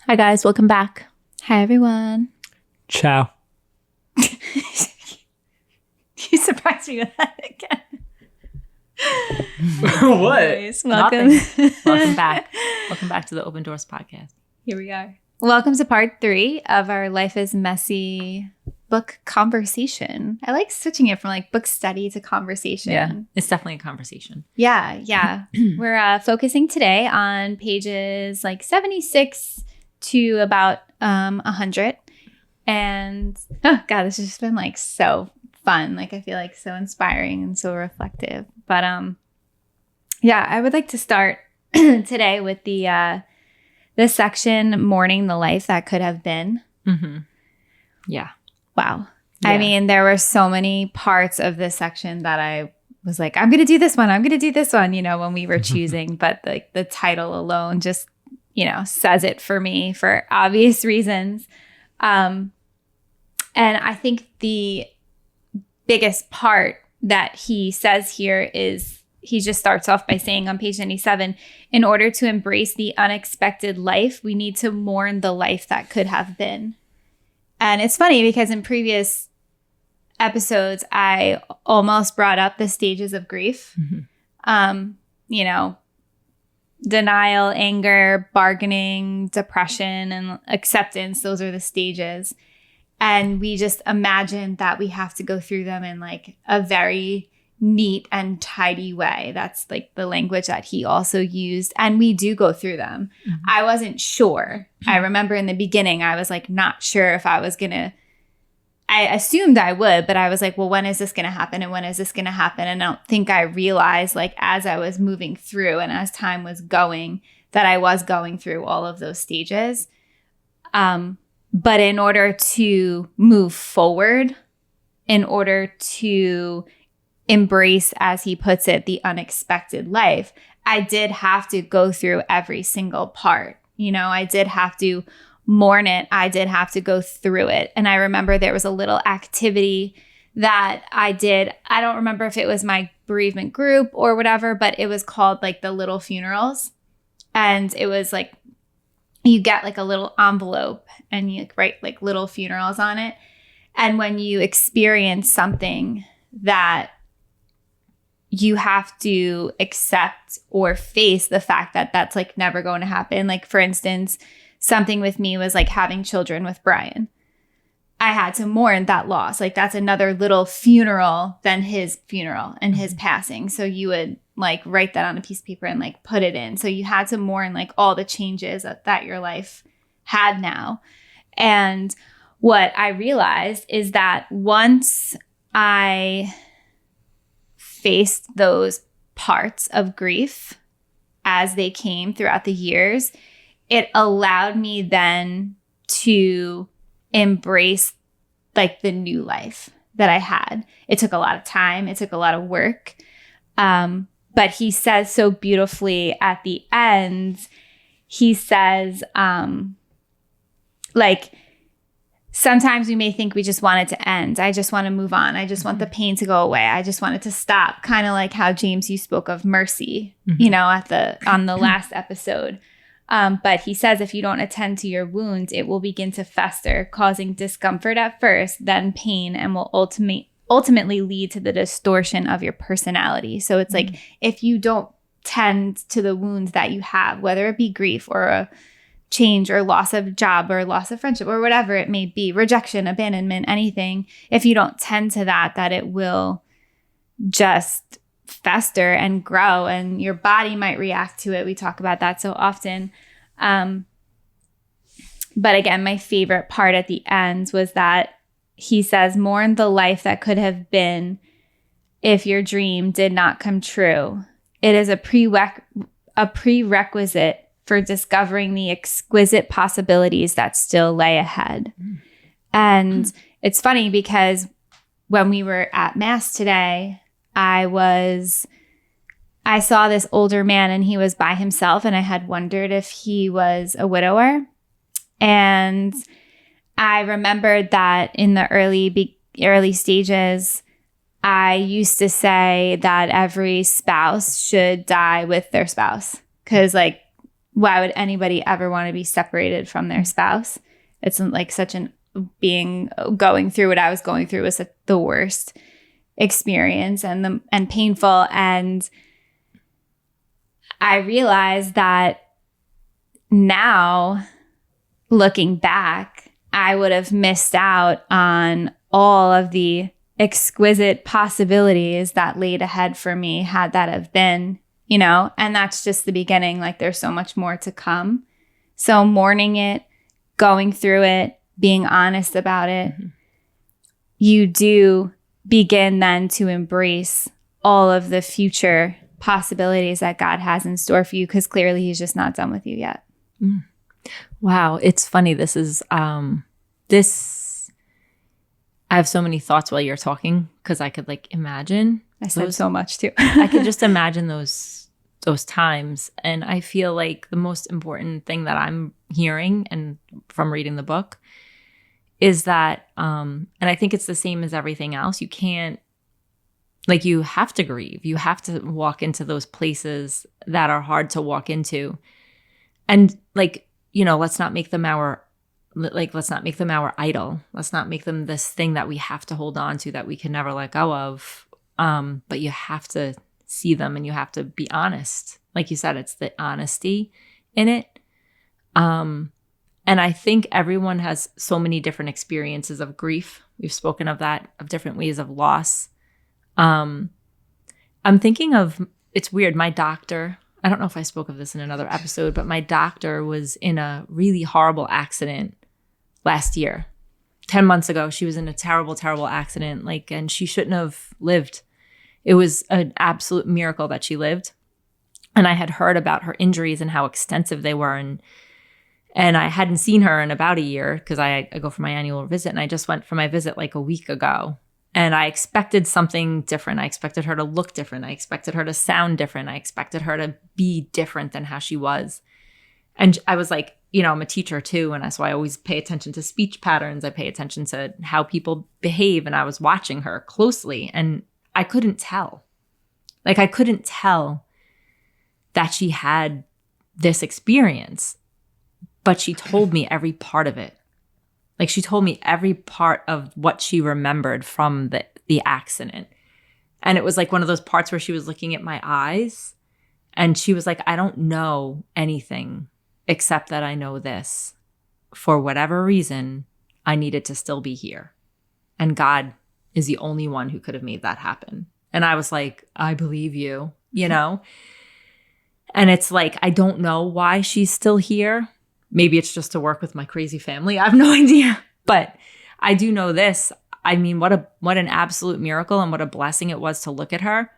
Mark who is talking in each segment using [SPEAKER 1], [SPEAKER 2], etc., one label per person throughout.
[SPEAKER 1] Hi guys, welcome back.
[SPEAKER 2] Hi everyone.
[SPEAKER 3] Ciao.
[SPEAKER 2] You surprised me with that again.
[SPEAKER 3] What?
[SPEAKER 2] Anyways, welcome.
[SPEAKER 1] Welcome back. Welcome back to the Open Doors podcast.
[SPEAKER 2] Here we are. Welcome to part 3 of our Life is Messy book conversation. I like switching it from like book study to conversation.
[SPEAKER 1] Yeah, it's definitely a conversation.
[SPEAKER 2] Yeah. We're focusing today on pages like 76 to about 100. And oh God, this has just been like so fun. Like I feel like so inspiring and so reflective. But yeah, I would like to start today with the section Mourning the Life That Could Have Been.
[SPEAKER 1] Mm-hmm. Yeah.
[SPEAKER 2] Wow.
[SPEAKER 1] Yeah.
[SPEAKER 2] I mean, there were so many parts of this section that I was like, I'm going to do this one. I'm going to do this one, you know, when we were choosing. But like the title alone just, you know, says it for me for obvious reasons. And I think the biggest part that he says here is he just starts off by saying on page 97, in order to embrace the unexpected life, we need to mourn the life that could have been. And it's funny because in previous episodes, I almost brought up the stages of grief.
[SPEAKER 1] Mm-hmm.
[SPEAKER 2] You know, denial, anger, bargaining, depression, and acceptance. Those are the stages. And we just imagine that we have to go through them in like a very neat and tidy way. That's like the language that he also used. And we do go through them. Mm-hmm. I wasn't sure. I remember in the beginning, I was like not sure if I was going to, I assumed I would, but I was like, well, when is this going to happen? And when is this going to happen? And I don't think I realized like as I was moving through and as time was going that I was going through all of those stages. But in order to move forward, in order to embrace, as he puts it, the unexpected life, I did have to go through every single part. You know, I did have to mourn it. I did have to go through it. And I remember there was a little activity that I did. I don't remember if it was my bereavement group or whatever, but it was called like the little funerals. And it was like, you get like a little envelope and you write like little funerals on it. And when you experience something that you have to accept or face the fact that that's like never going to happen. Like for instance, something with me was like having children with Brian. I had to mourn that loss. Like that's another little funeral than his funeral and his passing. So you would like write that on a piece of paper and like put it in. So you had to mourn like all the changes that your life had now. And what I realized is that once I faced those parts of grief as they came throughout the years, it allowed me then to embrace like the new life that I had. It took a lot of time. It took a lot of work. But he says so beautifully at the end, he says, like, sometimes we may think we just want it to end. I just want to move on. I just want the pain to go away. I just want it to stop. Kind of like how James, you spoke of mercy, you know, on the last episode. But he says if you don't attend to your wounds, it will begin to fester, causing discomfort at first, then pain, and will ultimately lead to the distortion of your personality. So it's like if you don't tend to the wounds that you have, whether it be grief or a change or loss of job or loss of friendship or whatever it may be, rejection, abandonment, anything, if you don't tend to that it will just fester and grow and your body might react to it. We talk about that so often. But again, my favorite part at the end was that he says, mourn the life that could have been if your dream did not come true. It is a prerequisite for discovering the exquisite possibilities that still lay ahead. And it's funny because when we were at Mass today, I saw this older man and he was by himself, and I had wondered if he was a widower. And I remembered that in the early stages, I used to say that every spouse should die with their spouse because like why would anybody ever want to be separated from their spouse? It's like such an going through what I was going through was the worst experience and painful. And I realized that now, looking back, I would have missed out on all of the exquisite possibilities that laid ahead for me had that have been, and that's just the beginning. Like there's so much more to come. So mourning it, going through it, being honest about it, you do begin then to embrace all of the future possibilities that God has in store for you, because clearly he's just not done with you yet.
[SPEAKER 1] Wow. It's funny. This is, I have so many thoughts while you're talking because I could imagine.
[SPEAKER 2] I said so much too.
[SPEAKER 1] I could just imagine those times. And I feel like the most important thing that I'm hearing and from reading the book is that, and I think it's the same as everything else. You can't, you have to grieve. You have to walk into those places that are hard to walk into. And let's not make them our idol. Let's not make them this thing that we have to hold on to that we can never let go of. But you have to see them and you have to be honest. Like you said, it's the honesty in it. And I think everyone has so many different experiences of grief. We've spoken of that, of different ways of loss. I'm thinking of, it's weird, my doctor, I don't know if I spoke of this in another episode, but my doctor was in a really horrible accident last year. 10 months ago, she was in a terrible, terrible accident, and she shouldn't have lived. It was an absolute miracle that she lived. And I had heard about her injuries and how extensive they were. And I hadn't seen her in about a year because I go for my annual visit. And I just went for my visit a week ago. And I expected something different. I expected her to look different. I expected her to sound different. I expected her to be different than how she was. And I was I'm a teacher too. And that's why I always pay attention to speech patterns. I pay attention to how people behave. And I was watching her closely and I couldn't tell. I couldn't tell that she had this experience, but she told me every part of it. She told me every part of what she remembered from the accident. And it was one of those parts where she was looking at my eyes and she was like, I don't know anything except that I know this. For whatever reason, I needed to still be here. And God is the only one who could have made that happen. And I was like, I believe you, And it's I don't know why she's still here. Maybe it's just to work with my crazy family. I have no idea. But I do know this. I mean, what an absolute miracle and what a blessing it was to look at her.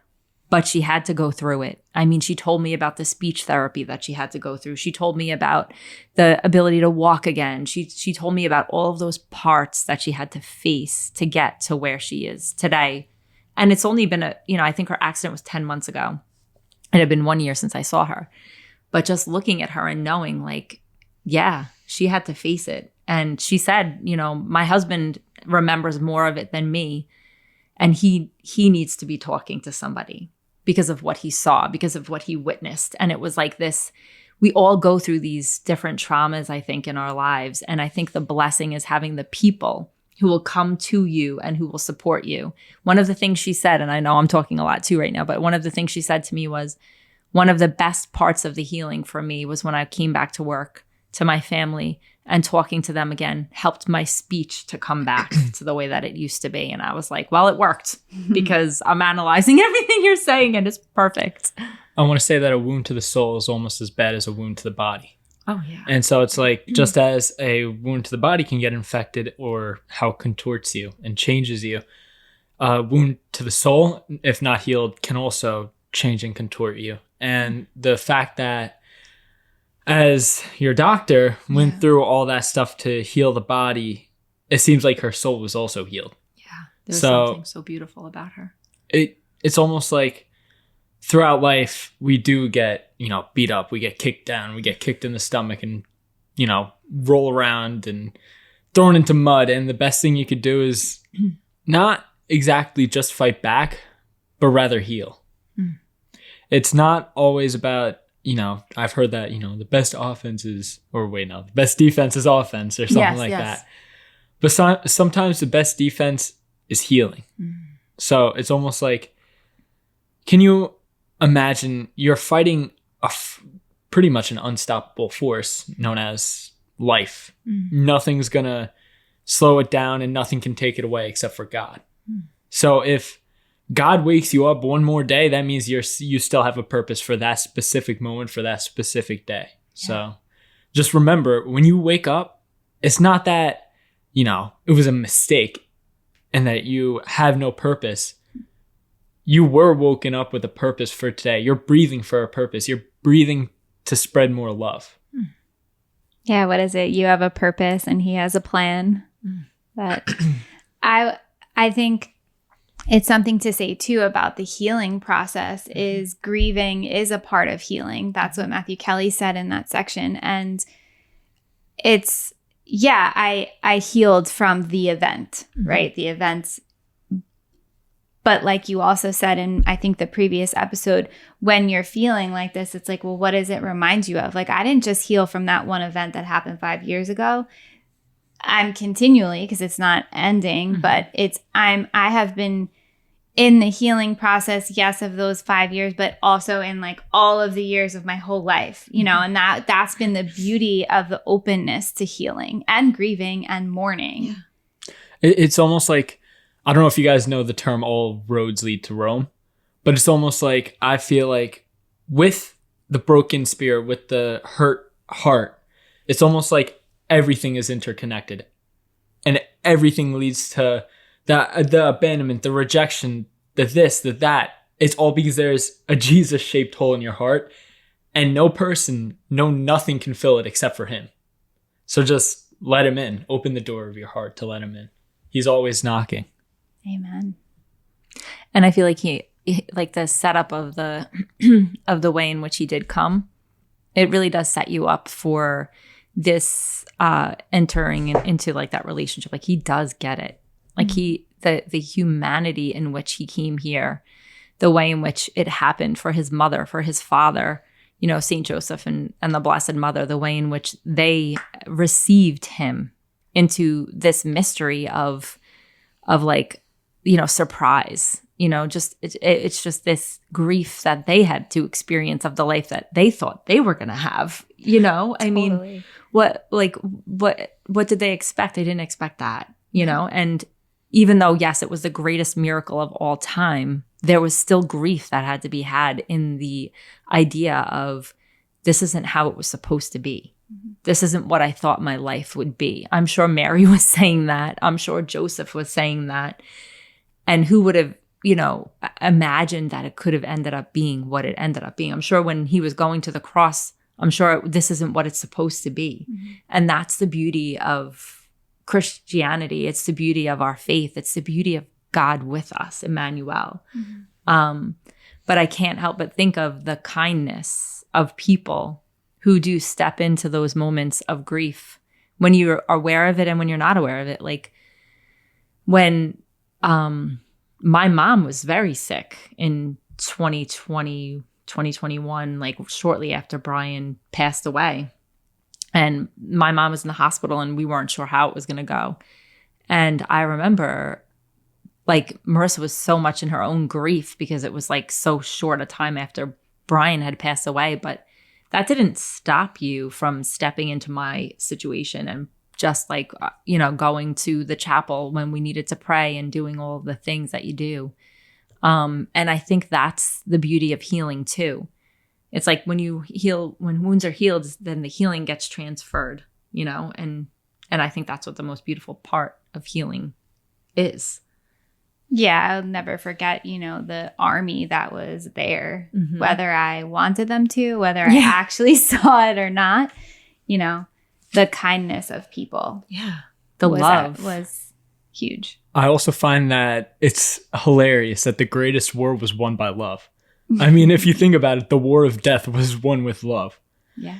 [SPEAKER 1] But she had to go through it. I mean, she told me about the speech therapy that she had to go through. She told me about the ability to walk again. She told me about all of those parts that she had to face to get to where she is today. And it's only been I think her accident was 10 months ago. It had been 1 year since I saw her. But just looking at her and knowing yeah, she had to face it. And she said, my husband remembers more of it than me. And he needs to be talking to somebody because of what he saw, because of what he witnessed. And it was this, we all go through these different traumas, I think, in our lives. And I think the blessing is having the people who will come to you and who will support you. One of the things she said, and I know I'm talking a lot too right now, but one of the things she said to me was, one of the best parts of the healing for me was when I came back to work, to my family, and talking to them again helped my speech to come back to the way that it used to be. And I was like, well, it worked because I'm analyzing everything you're saying and it's perfect.
[SPEAKER 3] I want to say that a wound to the soul is almost as bad as a wound to the body.
[SPEAKER 1] Oh, yeah.
[SPEAKER 3] And so it's just as a wound to the body can get infected or how it contorts you and changes you, a wound to the soul, if not healed, can also change and contort you. And the fact that as your doctor went through all that stuff to heal the body, it seems like her soul was also healed.
[SPEAKER 1] Yeah. There's something so beautiful about her.
[SPEAKER 3] It's almost throughout life, we do get, beat up. We get kicked down. We get kicked in the stomach and, roll around and thrown into mud. And the best thing you could do is not exactly just fight back, but rather heal. It's not always about I've heard that, the best offense is, or wait, no, the best defense is offense or something like that. But sometimes the best defense is healing. So it's almost like, can you imagine you're fighting pretty much an unstoppable force known as life. Nothing's going to slow it down and nothing can take it away except for God. So if God wakes you up one more day, that means you still have a purpose for that specific moment, for that specific day. Yeah. So just remember, when you wake up, it's not that, it was a mistake and that you have no purpose. You were woken up with a purpose for today. You're breathing for a purpose. You're breathing to spread more love.
[SPEAKER 2] Yeah, what is it? You have a purpose and he has a plan. But I think it's something to say too about the healing process is grieving is a part of healing. That's what Matthew Kelly said in that section. And it's, I healed from the event, right? The events. But like you also said in, I think, the previous episode, when you're feeling like this, it's like, well, what does it remind you of? Like, I didn't just heal from that one event that happened 5 years ago. I'm continually, because it's not ending, but I have been in the healing process, yes, of those 5 years, but also in like all of the years of my whole life, and that's been the beauty of the openness to healing and grieving and mourning.
[SPEAKER 3] Yeah. It's almost like, I don't know if you guys know the term all roads lead to Rome, but it's almost like, I feel like with the broken spirit, with the hurt heart, it's almost like everything is interconnected and everything leads to the abandonment, the rejection, the this, the that. It's all because there's a Jesus-shaped hole in your heart and nothing can fill it except for him. So just let him in. Open the door of your heart to let him in. He's always knocking.
[SPEAKER 2] Amen.
[SPEAKER 1] And I feel like he like the setup of the of the way in which he did come, it really does set you up for this entering into like that relationship. Like he does get it. Like the humanity in which he came here, the way in which it happened for his mother, for his father, Saint Joseph and the Blessed Mother, the way in which they received him into this mystery of like, surprise, it's just this grief that they had to experience of the life that they thought they were going to have, Totally. I mean, what did they expect? They didn't expect that, and even though, yes, it was the greatest miracle of all time, there was still grief that had to be had in the idea of this isn't how it was supposed to be. This isn't what I thought my life would be. I'm sure Mary was saying that. I'm sure Joseph was saying that. And who would have, imagined that it could have ended up being what it ended up being? I'm sure when he was going to the cross, I'm sure this isn't what it's supposed to be. And that's the beauty of Christianity. It's the beauty of our faith. It's the beauty of God with us, Emmanuel. But I can't help but think of the kindness of people who do step into those moments of grief when you're aware of it and when you're not aware of it. Like when my mom was very sick in 2020, 2021, like shortly after Brian passed away. And my mom was in the hospital and we weren't sure how it was going to go. And I remember like Marissa was so much in her own grief because it was like so short a time after Brian had passed away. But that didn't stop you from stepping into my situation and just like, going to the chapel when we needed to pray and doing all of the things that you do. And I think that's the beauty of healing too. It's like when you heal, when wounds are healed, then the healing gets transferred, and I think that's what the most beautiful part of healing is.
[SPEAKER 2] Yeah, I'll never forget, the army that was there, whether I wanted them to, whether I actually saw it or not, the kindness of people.
[SPEAKER 1] Yeah. The love
[SPEAKER 2] was huge.
[SPEAKER 3] I also find that it's hilarious that the greatest war was won by love. I mean, if you think about it, the war of death was won with love.
[SPEAKER 2] Yeah.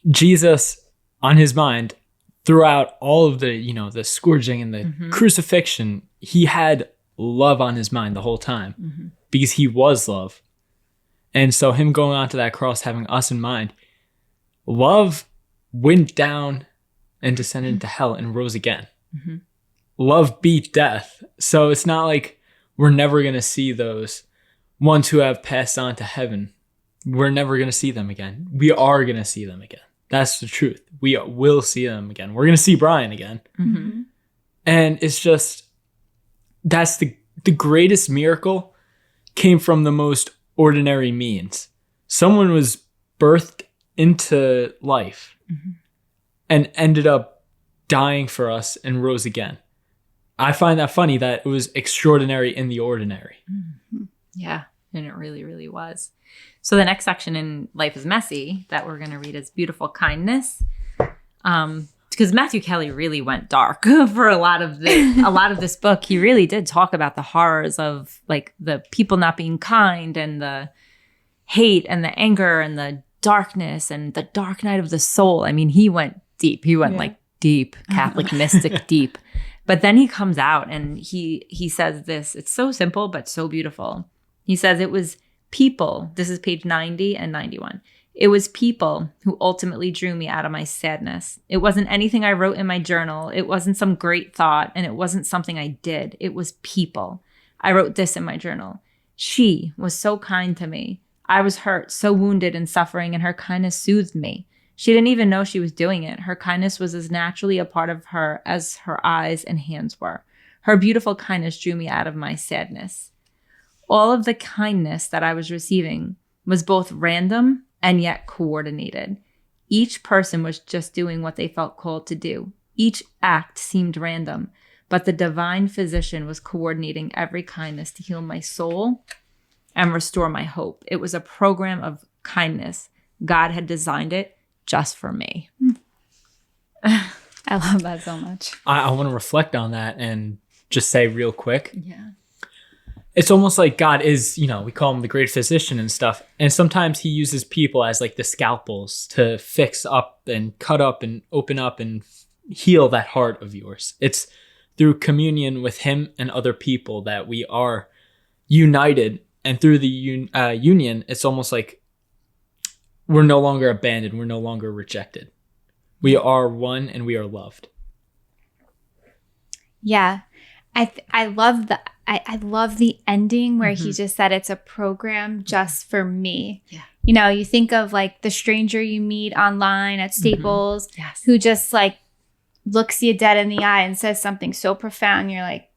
[SPEAKER 3] Jesus, on his mind, throughout all of the, the scourging and the crucifixion, he had love on his mind the whole time because he was love. And so him going onto that cross, having us in mind, love went down and descended into hell and rose again.
[SPEAKER 1] Mm-hmm.
[SPEAKER 3] Love beat death. So it's not like we're never going to see those ones who have passed on to heaven. We're never going to see them again. We are going to see them again. That's the truth. We will see them again. We're going to see Brian again.
[SPEAKER 1] Mm-hmm.
[SPEAKER 3] And it's just, that's the greatest miracle came from the most ordinary means. Someone was birthed into life and ended up dying for us and rose again. I find that funny that it was extraordinary in the ordinary.
[SPEAKER 1] Mm-hmm. Yeah, and it really, really was. So the next section in Life is Messy that we're going to read is Beautiful Kindness. Because Matthew Kelly really went dark for a lot of this book. He really did talk about the horrors of like the people not being kind and the hate and the anger and the darkness and the dark night of the soul. I mean, he went deep. He went like deep, Catholic mystic deep. But then he comes out and he says this. It's so simple, but so beautiful. He says it was people. This is page 90 and 91. It was people who ultimately drew me out of my sadness. It wasn't anything I wrote in my journal. It wasn't some great thought, and it wasn't something I did. It was people. I wrote this in my journal. She was so kind to me. I was hurt, so wounded and suffering, and her kindness soothed me. She didn't even know she was doing it. Her kindness was as naturally a part of her as her eyes and hands were. Her beautiful kindness drew me out of my sadness. All of the kindness that I was receiving was both random and yet coordinated. Each person was just doing what they felt called to do. Each act seemed random, but the divine physician was coordinating every kindness to heal my soul and restore my hope. It was a program of kindness. God had designed it just for me.
[SPEAKER 2] I love that so much.
[SPEAKER 3] I want to reflect on that and just say real quick.
[SPEAKER 1] Yeah.
[SPEAKER 3] It's almost like God is, we call him the great physician and stuff. And sometimes he uses people as like the scalpels to fix up and cut up and open up and heal that heart of yours. It's through communion with him and other people that we are united. And through the union, it's almost like we're no longer abandoned. We're no longer rejected. We are one and we are loved.
[SPEAKER 2] Yeah. I love the ending where he just said it's a program just for me.
[SPEAKER 1] Yeah.
[SPEAKER 2] You think of like the stranger you meet online at Staples
[SPEAKER 1] Yes.
[SPEAKER 2] who just like looks you dead in the eye and says something so profound. You're like,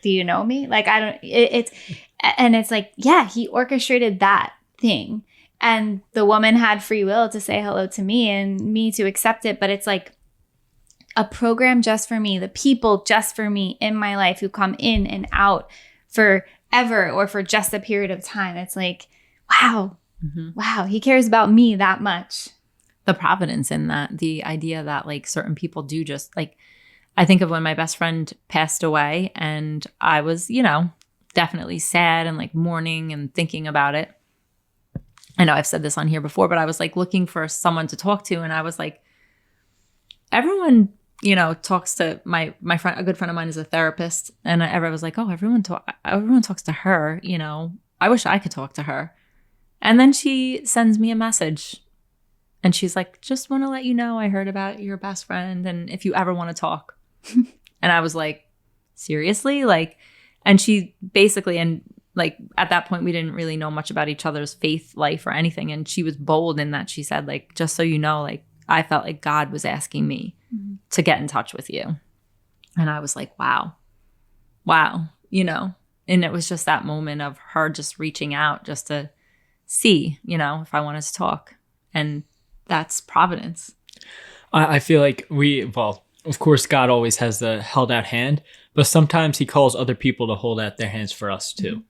[SPEAKER 2] do you know me? Like, it's like, yeah, he orchestrated that thing. And the woman had free will to say hello to me and me to accept it. But it's like, a program just for me, the people just for me in my life who come in and out forever or for just a period of time. It's like, wow, he cares about me that much.
[SPEAKER 1] The providence in that, the idea that like certain people do just like, I think of when my best friend passed away and I was, definitely sad and like mourning and thinking about it. I know I've said this on here before, but I was like looking for someone to talk to. And I was like, everyone talks to my friend, a good friend of mine is a therapist. And I was like, oh, everyone talks to her. I wish I could talk to her. And then she sends me a message and she's like, just want to let you know, I heard about your best friend. And if you ever want to talk. And I was like, seriously? And she basically, and like at that point, we didn't really know much about each other's faith life or anything. And she was bold in that she said, like, just so you know, like, I felt like God was asking me to get in touch with you. And I was like, wow. And it was just that moment of her just reaching out just to see, if I wanted to talk. And that's providence.
[SPEAKER 3] I feel like of course, God always has the held out hand, but sometimes he calls other people to hold out their hands for us too.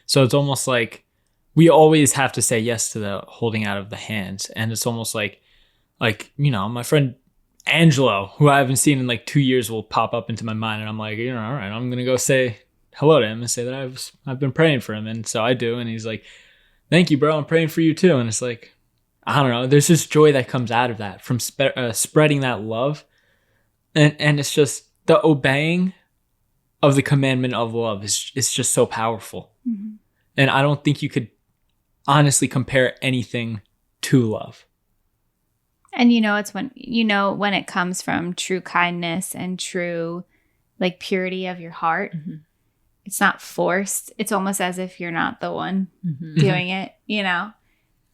[SPEAKER 3] So it's almost like we always have to say yes to the holding out of the hands. And it's almost like, my friend Angelo, who I haven't seen in like 2 years, will pop up into my mind. And I'm like, all right, I'm going to go say hello to him and say that I've been praying for him. And so I do. And he's like, thank you, bro. I'm praying for you too. And it's like, I don't know. There's this joy that comes out of that from spreading that love. And it's just the obeying of the commandment of love is just so powerful. And I don't think you could honestly compare anything to love.
[SPEAKER 2] And it's when when it comes from true kindness and true like purity of your heart.
[SPEAKER 1] Mm-hmm.
[SPEAKER 2] It's not forced. It's almost as if you're not the one
[SPEAKER 1] Mm-hmm.
[SPEAKER 2] doing it,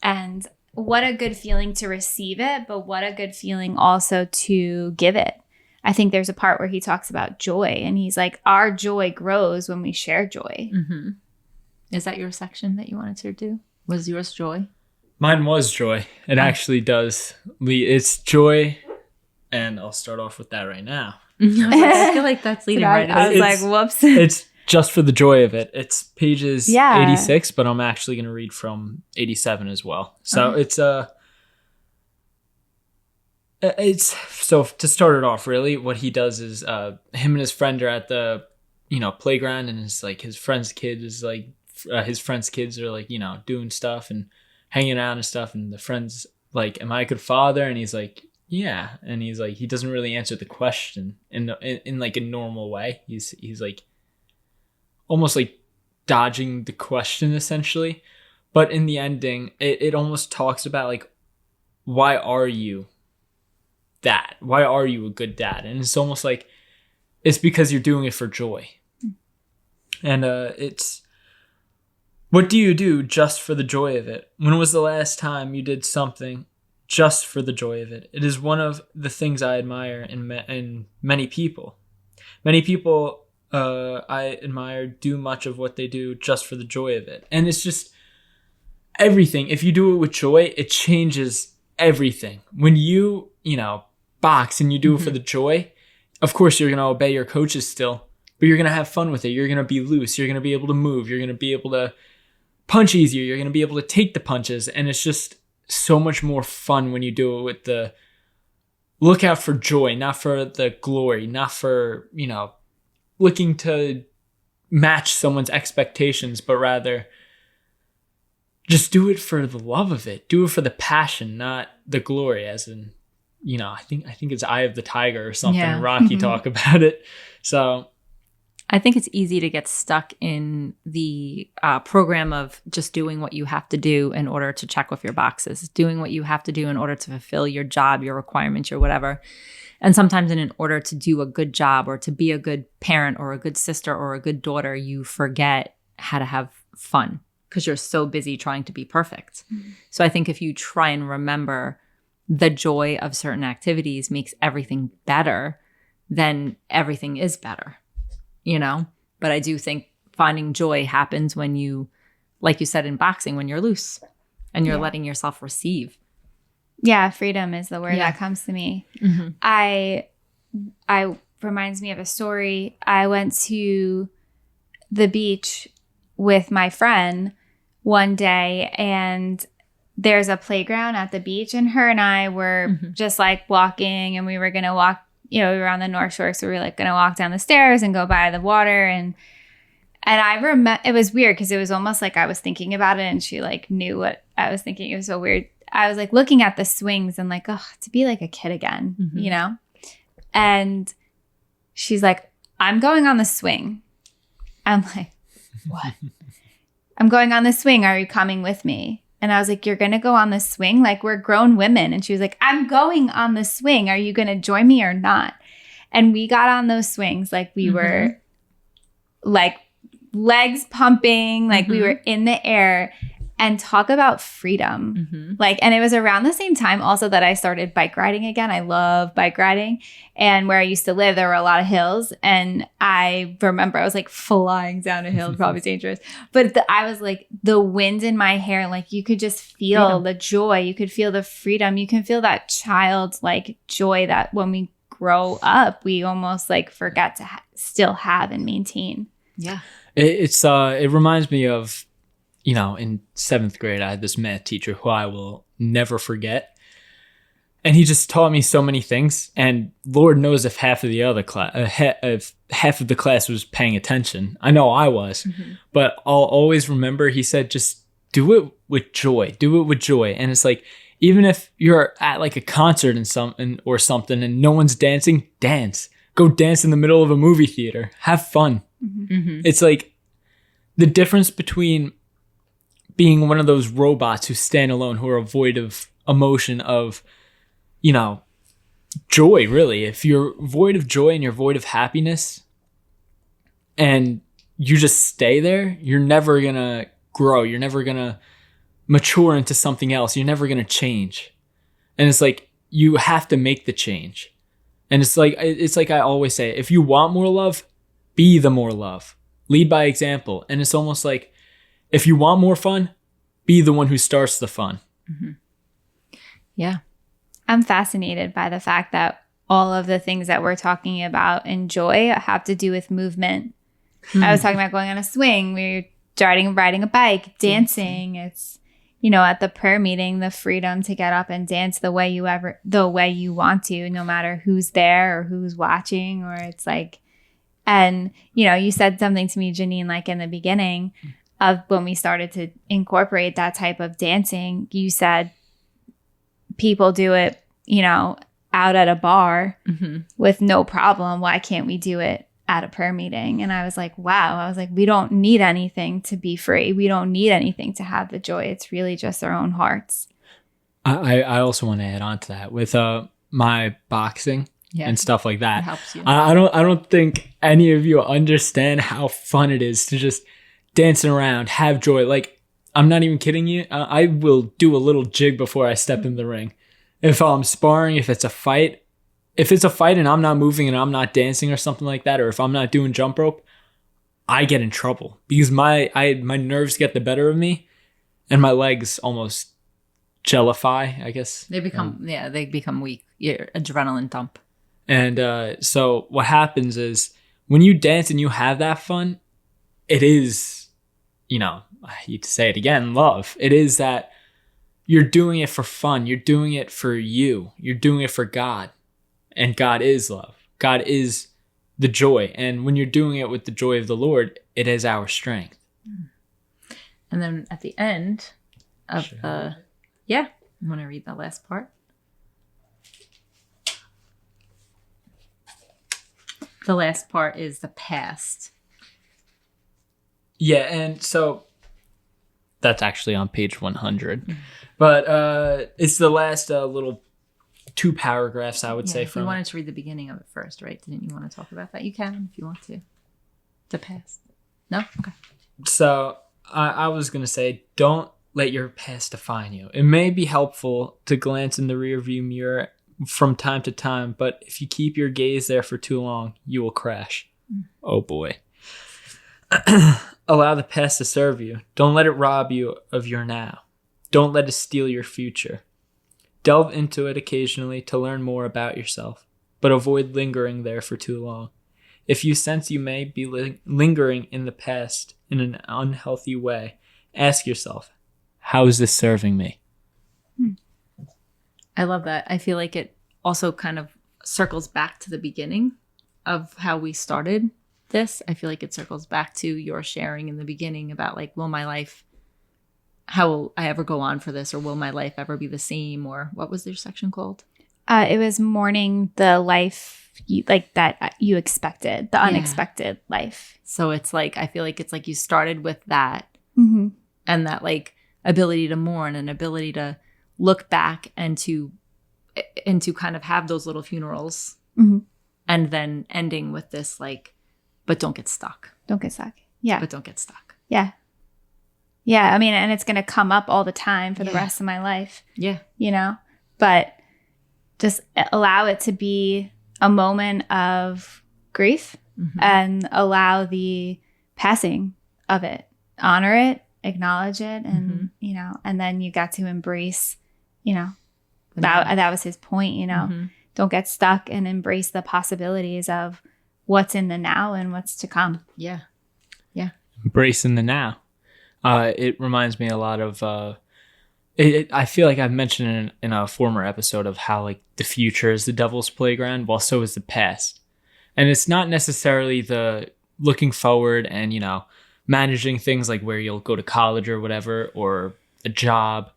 [SPEAKER 2] And what a good feeling to receive it, but what a good feeling also to give it. I think there's a part where he talks about joy, and he's like, our joy grows when we share joy.
[SPEAKER 1] Mm-hmm. Is that your section that you wanted to do? Was yours joy?
[SPEAKER 3] Mine was joy. It actually does lead. It's joy, and I'll start off with that right now.
[SPEAKER 1] I feel like that's leading right
[SPEAKER 2] I was
[SPEAKER 1] into
[SPEAKER 2] like, whoops.
[SPEAKER 3] It's just for the joy of it. It's pages
[SPEAKER 2] Yeah.
[SPEAKER 3] 86, but I'm actually going to read from 87 as well. So it's so to start it off, really, what he does is him and his friend are at the playground, and it's like his friend's kids is like his friend's kids are like doing stuff and hanging out and stuff, and the friend's like, "Am I a good father?" And he's like, "Yeah," and he's like, he doesn't really answer the question in like a normal way. He's like almost like dodging the question essentially, but in the ending, it almost talks about like, why are you that? Why are you a good dad? And it's almost like it's because you're doing it for joy. And it's, what do you do just for the joy of it? When was the last time you did something just for the joy of it? It is one of the things I admire in many people. Many people I admire do much of what they do just for the joy of it. And it's just everything. If you do it with joy, it changes everything. When you box and you do it for the joy, of course you're going to obey your coaches still, but you're going to have fun with it. You're going to be loose. You're going to be able to move. You're going to be able to punch easier. You're going to be able to take the punches. And it's just so much more fun when you do it with the look out for joy, not for the glory, not for, looking to match someone's expectations, but rather just do it for the love of it. Do it for the passion, not the glory, as in, I think it's Eye of the Tiger or something.
[SPEAKER 1] Yeah.
[SPEAKER 3] Rocky talk about it. So
[SPEAKER 1] I think it's easy to get stuck in the program of just doing what you have to do in order to check off your boxes, doing what you have to do in order to fulfill your job, your requirements, your whatever. And sometimes in order to do a good job or to be a good parent or a good sister or a good daughter, you forget how to have fun because you're so busy trying to be perfect. Mm-hmm. So I think if you try and remember the joy of certain activities makes everything better, then everything is better, But I do think finding joy happens when you, like you said in boxing, when you're loose and you're letting yourself receive.
[SPEAKER 2] Yeah, freedom is the word that comes to me.
[SPEAKER 1] Mm-hmm.
[SPEAKER 2] I reminds me of a story. I went to the beach with my friend one day, and there's a playground at the beach, and her and I were just like walking, and we were going to walk, we were on the North Shore, so we were like going to walk down the stairs and go by the water. And I remember, it was weird because it was almost like I was thinking about it and she like knew what I was thinking. It was so weird. I was like looking at the swings and like, oh, to be like a kid again, And she's like, I'm going on the swing. I'm like, what? I'm going on the swing. Are you coming with me? And I was like, you're going to go on the swing? Like, we're grown women. And she was like, I'm going on the swing. Are you going to join me or not? And we got on those swings. Like, we were like legs pumping, like we were in the air. And talk about freedom. Like, and it was around the same time also that I started bike riding again. I love bike riding. And where I used to live, there were a lot of hills. And I remember I was like flying down a hill, probably dangerous. But I was like, the wind in my hair, like you could just feel the joy. You could feel the freedom. You can feel that childlike joy that when we grow up, we almost like forget to still have and maintain.
[SPEAKER 1] Yeah.
[SPEAKER 3] It reminds me of, in 7th grade, I had this math teacher who I will never forget. And he just taught me so many things. And Lord knows if half of the other class, if half of the class was paying attention. I know I was. But I'll always remember he said, just do it with joy. Do it with joy. And it's like, even if you're at like a concert or something and no one's dancing, dance. Go dance in the middle of a movie theater. Have fun. It's like the difference between being one of those robots who stand alone, who are void of emotion, of, you know, joy, really. If you're void of joy and you're void of happiness and you just stay there, you're never going to grow. You're never going to mature into something else. You're never going to change. And it's like, you have to make the change. And it's like I always say, if you want more love, be the more love. Lead by example. And it's almost like, if you want more fun, be the one who starts the fun.
[SPEAKER 1] Mm-hmm. Yeah.
[SPEAKER 2] I'm fascinated by the fact that all of the things that we're talking about in joy have to do with movement.
[SPEAKER 1] Mm-hmm.
[SPEAKER 2] I was talking about going on a swing, we're riding a bike, dancing. It's, you know, at the prayer meeting, the freedom to get up and dance the way you want to, no matter who's there or who's watching, or it's like, and, you know, you said something to me, Janine, like in the beginning of when we started to incorporate that type of dancing, you said people do it, you know, out at a bar with no problem. Why can't we do it at a prayer meeting? And I was like, wow. I was like, we don't need anything to be free. We don't need anything to have the joy. It's really just our own hearts.
[SPEAKER 3] I also want to add on to that with my boxing and stuff like that.
[SPEAKER 1] It helps you.
[SPEAKER 3] I don't think any of you understand how fun it is to just dancing around, have joy. Like, I'm not even kidding you. I will do a little jig before I step in the ring. If I'm sparring, if it's a fight and I'm not moving and I'm not dancing or something like that, or if I'm not doing jump rope, I get in trouble because my nerves get the better of me and my legs almost jellify, I guess.
[SPEAKER 1] They become weak. Your adrenaline dump.
[SPEAKER 3] And so what happens is when you dance and you have that fun, it is, you know, I hate to say it again, love. It is that you're doing it for fun. You're doing it for you. You're doing it for God. And God is love. God is the joy. And when you're doing it with the joy of the Lord, it is our strength.
[SPEAKER 1] And then at the end of you want to read the last part? The last part is the past.
[SPEAKER 3] Yeah, and so that's actually on page 100. But it's the last little 2 paragraphs, I would say.
[SPEAKER 1] If you wanted to read the beginning of it first, right? Didn't you want to talk about that? You can if you want to. The past. No? Okay.
[SPEAKER 3] So I was going to say, don't let your past define you. It may be helpful to glance in the rearview mirror from time to time, but if you keep your gaze there for too long, you will crash. Oh boy. Allow the past to serve you. Don't let it rob you of your now. Don't let it steal your future. Delve into it occasionally to learn more about yourself, but avoid lingering there for too long. If you sense you may be lingering in the past in an unhealthy way, ask yourself, how is this serving me?
[SPEAKER 1] I love that. I feel like it also kind of circles back to the beginning of how we started this. I feel like it circles back to your sharing in the beginning about like, how will I ever go on for this? Or will my life ever be the same? Or what was their section called?
[SPEAKER 2] It was mourning the life that you expected, the unexpected life.
[SPEAKER 1] So it's like, I feel like it's like you started with that
[SPEAKER 2] Mm-hmm.
[SPEAKER 1] and that like ability to mourn and ability to look back and to kind of have those little funerals and then ending with this like, but don't get stuck.
[SPEAKER 2] Don't get stuck. Yeah.
[SPEAKER 1] But don't get stuck.
[SPEAKER 2] Yeah. Yeah. I mean, and it's going to come up all the time for the rest of my life.
[SPEAKER 1] Yeah.
[SPEAKER 2] You know, but just allow it to be a moment of grief and allow the passing of it, honor it, acknowledge it. And, you know, and then you got to embrace, you know, that was his point, you know, don't get stuck and embrace the possibilities of what's in the now and what's to come.
[SPEAKER 1] Yeah. Yeah.
[SPEAKER 3] Embracing the now. It reminds me a lot of, I feel like I've mentioned in a former episode of how like the future is the devil's playground, while so is the past. And it's not necessarily the looking forward and, you know, managing things like where you'll go to college or whatever, or a job,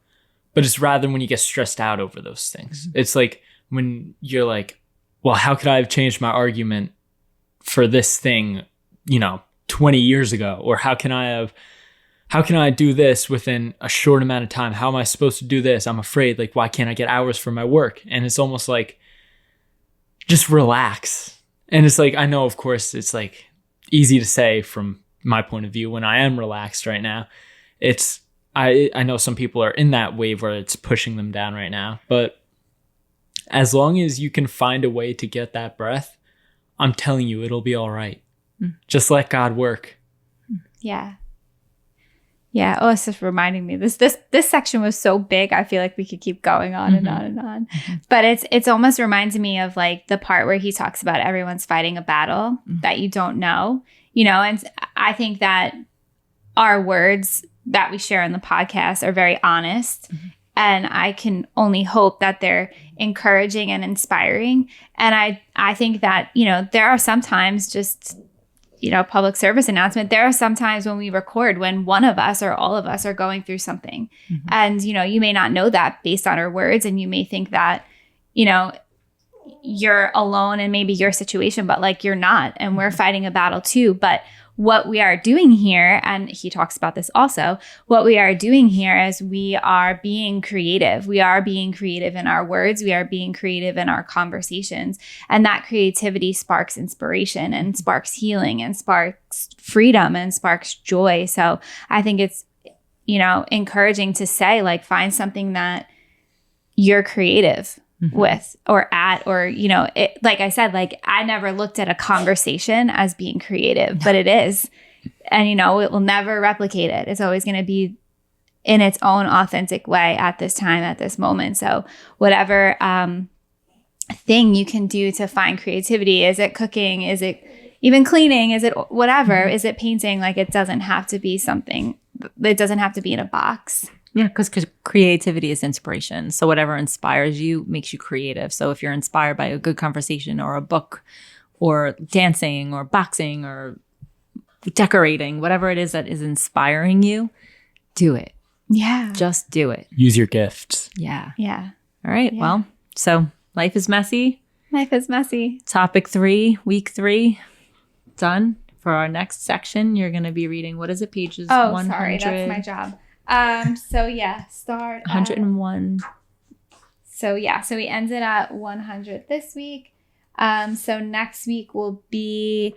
[SPEAKER 3] but it's rather when you get stressed out over those things. It's like when you're like, well, how could I have changed my argument for this thing, you know, 20 years ago? Or how can I have how can I do this within a short amount of time? How am I supposed to do this? I'm afraid, like, why can't I get hours for my work? And it's almost like, just relax. And it's like, I know, of course, it's like easy to say from my point of view when I am relaxed right now. I know some people are in that wave where it's pushing them down right now, but as long as you can find a way to get that breath, I'm telling you, it'll be all right. Just let God work.
[SPEAKER 2] Yeah. Yeah. Oh, it's just reminding me. This section was so big. I feel like we could keep going on and on and on. But it's almost reminds me of like the part where he talks about everyone's fighting a battle that you don't know, and I think that our words that we share in the podcast are very honest. And I can only hope that they're encouraging and inspiring. And I think that, there are sometimes just, public service announcement. There are some times when we record when one of us or all of us are going through something. And, you may not know that based on our words. And you may think that, you're alone in maybe your situation, but like you're not. And we're fighting a battle too. But what we are doing here, and he talks about this also, what we are doing here is we are being creative. We are being creative in our words. We are being creative in our conversations. And that creativity sparks inspiration and sparks healing and sparks freedom and sparks joy. So I think it's, encouraging to say, like, find something that you're creative with or at, or, like I said, like I never looked at a conversation as being creative, but it is. And, it will never replicate it. It's always going to be in its own authentic way at this time, at this moment. So whatever thing you can do to find creativity, is it cooking? Is it even cleaning? Is it whatever? Is it painting? Like, it doesn't have to be something, it doesn't have to be in a box.
[SPEAKER 1] Yeah, because creativity is inspiration. So whatever inspires you makes you creative. So if you're inspired by a good conversation or a book or dancing or boxing or decorating, whatever it is that is inspiring you, do it.
[SPEAKER 2] Yeah.
[SPEAKER 1] Just do it.
[SPEAKER 3] Use your gifts.
[SPEAKER 1] Yeah.
[SPEAKER 2] Yeah.
[SPEAKER 1] All right.
[SPEAKER 2] Yeah.
[SPEAKER 1] Well, so life is messy.
[SPEAKER 2] Life is messy.
[SPEAKER 1] Topic 3, week 3, done. For our next section, you're going to be reading, what is it, pages 100?
[SPEAKER 2] Sorry, that's my job. Start
[SPEAKER 1] 101.
[SPEAKER 2] So we ended at 100 this week. So next week will be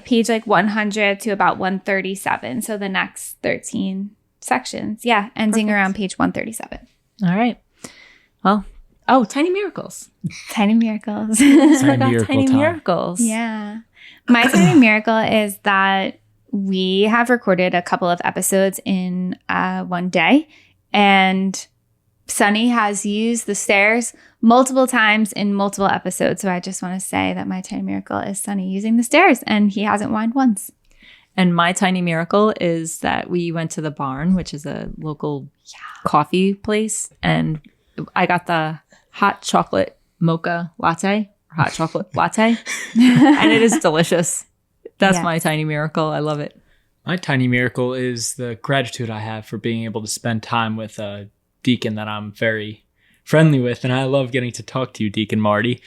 [SPEAKER 2] page 100 to about 137. So the next 13 sections. Yeah, ending
[SPEAKER 1] Perfect.
[SPEAKER 2] around page 137.
[SPEAKER 1] All right. Well, tiny miracles.
[SPEAKER 2] Tiny miracles.
[SPEAKER 1] Tiny
[SPEAKER 3] time.
[SPEAKER 1] miracles.
[SPEAKER 2] Yeah. My tiny miracle is that we have recorded a couple of episodes in one day, and Sunny has used the stairs multiple times in multiple episodes. So I just want to say that my tiny miracle is Sunny using the stairs, and he hasn't whined once.
[SPEAKER 1] And my tiny miracle is that we went to the Barn, which is a local coffee place, and I got the hot chocolate mocha latte, or hot chocolate latte, and it is delicious. That's my tiny miracle. I love it.
[SPEAKER 3] My tiny miracle is the gratitude I have for being able to spend time with a deacon that I'm very friendly with. And I love getting to talk to you, Deacon Marty.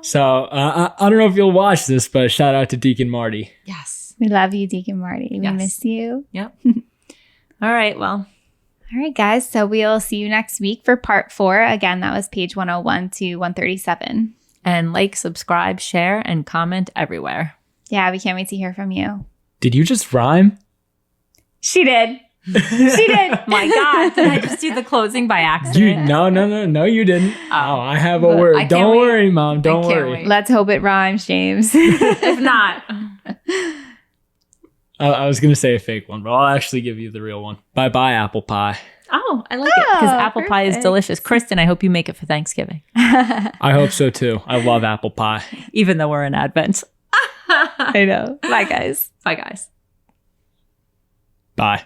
[SPEAKER 3] So I don't know if you'll watch this, but shout out to Deacon Marty.
[SPEAKER 1] Yes.
[SPEAKER 2] We love you, Deacon Marty. We
[SPEAKER 1] Yes.
[SPEAKER 2] miss you.
[SPEAKER 1] Yep. All right. Well,
[SPEAKER 2] All right, guys. So we'll see you next week for part 4. Again, that was page 101 to 137.
[SPEAKER 1] and like, subscribe, share, and comment everywhere.
[SPEAKER 2] Yeah, we can't wait to hear from you.
[SPEAKER 3] Did you just rhyme?
[SPEAKER 2] She did. She did.
[SPEAKER 1] My God, did I just do the closing by accident?
[SPEAKER 3] No, you didn't. Oh, I have a
[SPEAKER 1] But I
[SPEAKER 3] word.
[SPEAKER 1] can't
[SPEAKER 3] Don't
[SPEAKER 1] wait.
[SPEAKER 3] worry, Mom. Don't
[SPEAKER 1] I can't
[SPEAKER 3] worry.
[SPEAKER 1] wait.
[SPEAKER 2] Let's hope it rhymes, James.
[SPEAKER 1] If not,
[SPEAKER 3] I was going to say a fake one, but I'll actually give you the real one. Bye-bye, apple pie.
[SPEAKER 1] I like it because
[SPEAKER 2] Oh,
[SPEAKER 1] apple pie is
[SPEAKER 2] perfect.
[SPEAKER 1] delicious. Kristen, I hope you make it for Thanksgiving,
[SPEAKER 3] I hope so, too. I love apple pie.
[SPEAKER 1] even though we're in Advent.
[SPEAKER 2] I know. Bye, guys.
[SPEAKER 1] Bye, guys.
[SPEAKER 3] Bye.